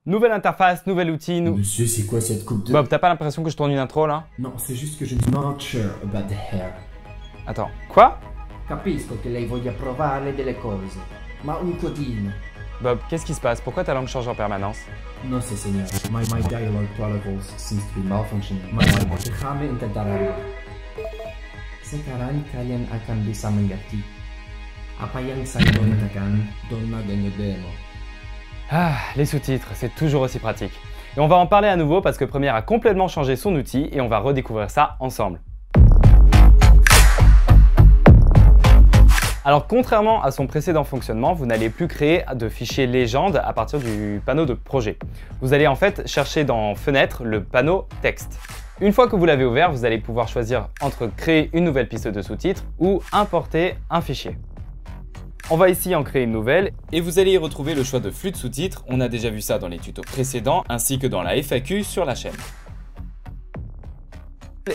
Nouvelle interface, nouvel outil, Monsieur, c'est quoi cette coupe de... Bob, t'as pas l'impression que je tourne une intro là? Non, c'est juste que je ne suis not sure about the hair. Attends, quoi? Capisco che lei voglia provare delle cose, ma un codino. Bob, qu'est-ce qui se passe? Pourquoi ta langue change en permanence? No sé, señor. My dialogue protocols seems to be malfunctioning. Déjame intentar algo. Sekarang kalian akan bisa mengerti apa yang saya katakan donna dengan demo. Ah, les sous-titres, c'est toujours aussi pratique. Et on va en parler à nouveau parce que Premiere a complètement changé son outil et on va redécouvrir ça ensemble. Alors contrairement à son précédent fonctionnement, vous n'allez plus créer de fichiers légende à partir du panneau de projet. Vous allez en fait chercher dans Fenêtre le panneau texte. Une fois que vous l'avez ouvert, vous allez pouvoir choisir entre créer une nouvelle piste de sous-titres ou importer un fichier. On va ici en créer une nouvelle et vous allez y retrouver le choix de flux de sous-titres. On a déjà vu ça dans les tutos précédents ainsi que dans la FAQ sur la chaîne.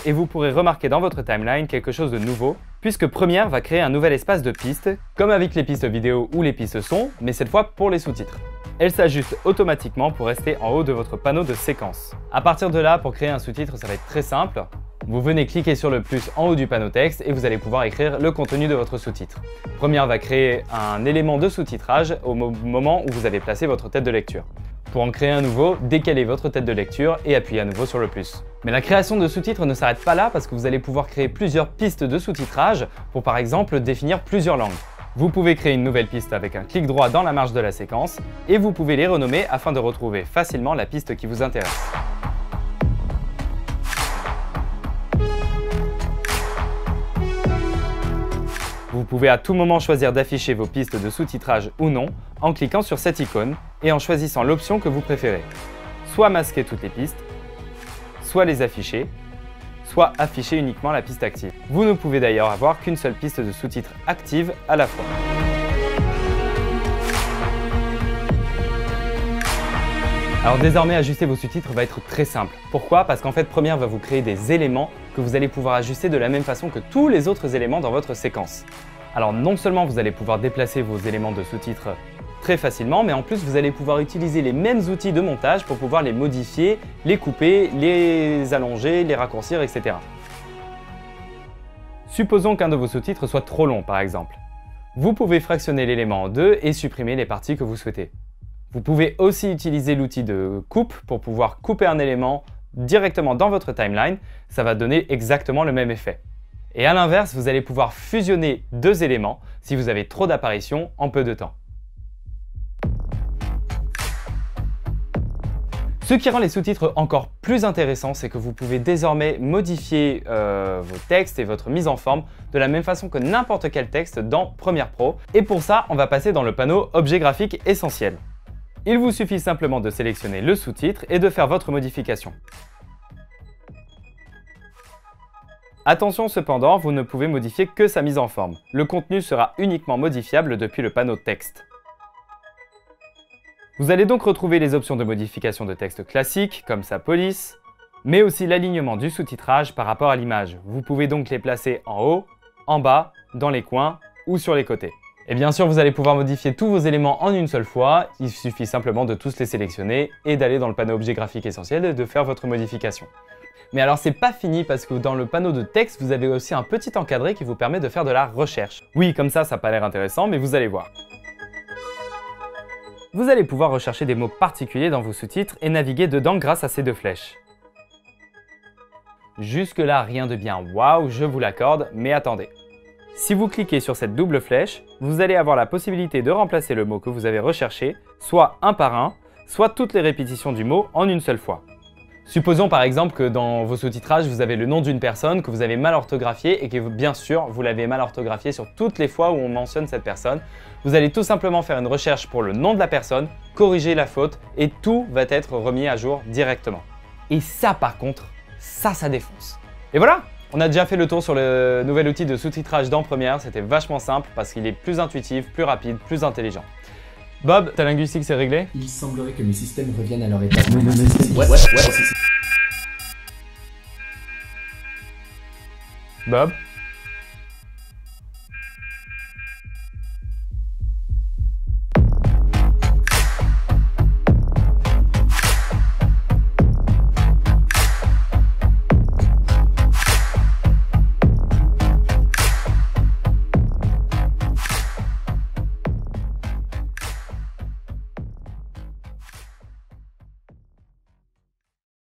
Et vous pourrez remarquer dans votre timeline quelque chose de nouveau puisque Premiere va créer un nouvel espace de pistes comme avec les pistes vidéo ou les pistes son, mais cette fois pour les sous-titres. Elle s'ajuste automatiquement pour rester en haut de votre panneau de séquence. À partir de là, pour créer un sous-titre, ça va être très simple. Vous venez cliquer sur le plus en haut du panneau texte et vous allez pouvoir écrire le contenu de votre sous-titre. Premiere va créer un élément de sous-titrage au moment où vous avez placé votre tête de lecture. Pour en créer un nouveau, décalez votre tête de lecture et appuyez à nouveau sur le plus. Mais la création de sous-titres ne s'arrête pas là parce que vous allez pouvoir créer plusieurs pistes de sous-titrage pour par exemple définir plusieurs langues. Vous pouvez créer une nouvelle piste avec un clic droit dans la marge de la séquence et vous pouvez les renommer afin de retrouver facilement la piste qui vous intéresse. Vous pouvez à tout moment choisir d'afficher vos pistes de sous-titrage ou non en cliquant sur cette icône et en choisissant l'option que vous préférez. Soit masquer toutes les pistes, soit les afficher, soit afficher uniquement la piste active. Vous ne pouvez d'ailleurs avoir qu'une seule piste de sous-titres active à la fois. Alors désormais, ajuster vos sous-titres va être très simple. Pourquoi? Parce qu'en fait, Premiere va vous créer des éléments que vous allez pouvoir ajuster de la même façon que tous les autres éléments dans votre séquence. Alors non seulement vous allez pouvoir déplacer vos éléments de sous-titres très facilement, mais en plus vous allez pouvoir utiliser les mêmes outils de montage pour pouvoir les modifier, les couper, les allonger, les raccourcir, etc. Supposons qu'un de vos sous-titres soit trop long par exemple. Vous pouvez fractionner l'élément en deux et supprimer les parties que vous souhaitez. Vous pouvez aussi utiliser l'outil de coupe pour pouvoir couper un élément directement dans votre timeline. Ça va donner exactement le même effet. Et à l'inverse, vous allez pouvoir fusionner deux éléments si vous avez trop d'apparitions en peu de temps. Ce qui rend les sous-titres encore plus intéressants, c'est que vous pouvez désormais modifier vos textes et votre mise en forme de la même façon que n'importe quel texte dans Premiere Pro. Et pour ça, on va passer dans le panneau Objet graphique essentiel. Il vous suffit simplement de sélectionner le sous-titre et de faire votre modification. Attention cependant, vous ne pouvez modifier que sa mise en forme. Le contenu sera uniquement modifiable depuis le panneau texte. Vous allez donc retrouver les options de modification de texte classiques, comme sa police, mais aussi l'alignement du sous-titrage par rapport à l'image. Vous pouvez donc les placer en haut, en bas, dans les coins ou sur les côtés. Et bien sûr, vous allez pouvoir modifier tous vos éléments en une seule fois. Il suffit simplement de tous les sélectionner et d'aller dans le panneau Objet graphique essentiel et de faire votre modification. Mais alors c'est pas fini parce que dans le panneau de texte, vous avez aussi un petit encadré qui vous permet de faire de la recherche. Oui, comme ça n'a pas l'air intéressant, mais vous allez voir. Vous allez pouvoir rechercher des mots particuliers dans vos sous-titres et naviguer dedans grâce à ces deux flèches. Jusque-là, rien de bien waouh, je vous l'accorde, mais attendez. Si vous cliquez sur cette double flèche, vous allez avoir la possibilité de remplacer le mot que vous avez recherché, soit un par un, soit toutes les répétitions du mot en une seule fois. Supposons par exemple que dans vos sous-titrages, vous avez le nom d'une personne que vous avez mal orthographié et que bien sûr, vous l'avez mal orthographié sur toutes les fois où on mentionne cette personne. Vous allez tout simplement faire une recherche pour le nom de la personne, corriger la faute et tout va être remis à jour directement. Et ça par contre, ça défonce. Et voilà! On a déjà fait le tour sur le nouvel outil de sous-titrage dans Premiere, c'était vachement simple parce qu'il est plus intuitif, plus rapide, plus intelligent. Bob, ta linguistique c'est réglé? Il semblerait que mes systèmes reviennent à leur état. Bob?